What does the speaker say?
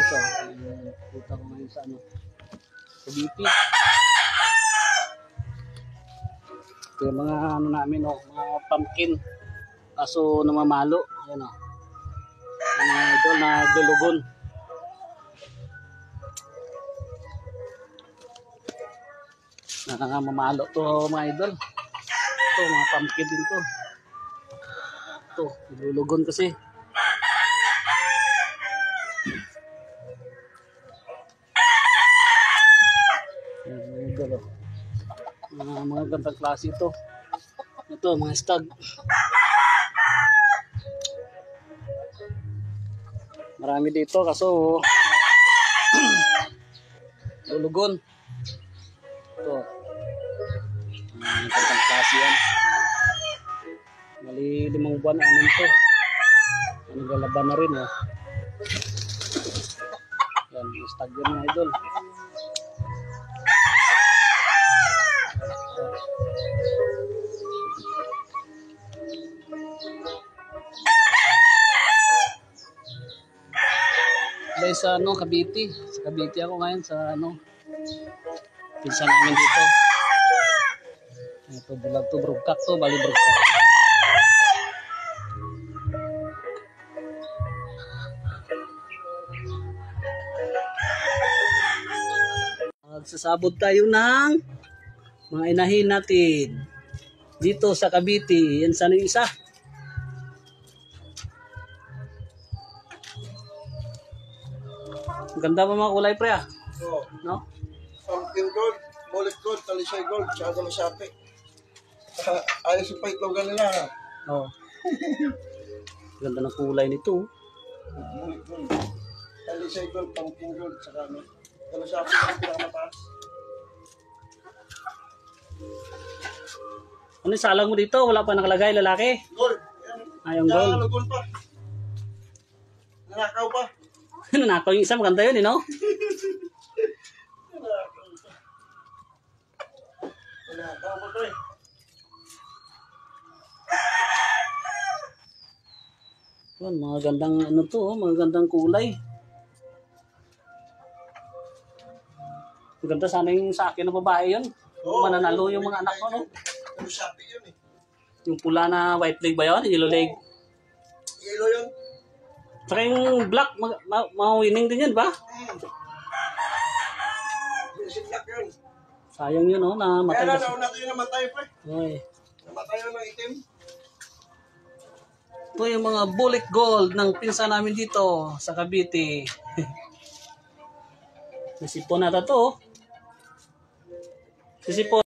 guys, oh. Puta ko ngayon sa ano. Sa BP. Ito yung mga ano namin, oh, mga pumpkin. Kaso namamalo. Ayan, oh. Mga idol na dulugon. Mamalo to mga idol. Ito, mga pumpkin din to. Ito, dulugon kasi. Mga gandang klase ito. Ito, mga stag. Marami dito kaso lulugon. Ito. Mga gandang klase yan. Mali 5 buwan, anin to. Naglalaban na rin, oh. Yan, stag yun mga idol. Guys, sa ano, Cavite. Sa Cavite ako ngayon sa ano. Pinsan namin dito. Ito, bulag to, brugkak to, bali brugkak. Magsasabot tayo ng mga inahin natin dito sa Cavite. Yan sana yung isa. Ganda pa mga kulay, pre, ah. Oo. No? Pumpkin gold, bullet gold, talisay gold, tsaka galasyapi. Ayos yung paitlogan nila, ha? Oo. Ganda ng kulay nito. Bullet gold, talisay gold, pumpkin gold, tsaka ano. Galasyapi yung pinakamataas. Ano yung salang mo dito? Wala pa nakalagay, lalaki? Gold. Yan. Yung gold. Gold pa. Nanakaw pa. Nanakaw yung isa, maganda yun, no? Nanakaw pa to, eh. Yan, mga gandang ano to, oh, mga gandang kulay. Maganda sana yung sa akin na babae yun. Mananalo yung mga anak ko, no? Galasyapi yun, eh. Yung pula na white leg ba yun? Yellow leg. Yellow yun. Saka yung black, ma-winning din yan ba? Si black yun. Sayang yun, no? Namatay Kaya kasi. na, natin yung namatay pa, eh. Ay. Namatay na ng itim. Ito yung mga bullet gold ng pinsan namin dito sa Cavite. Nasipon nata to. Sisipon.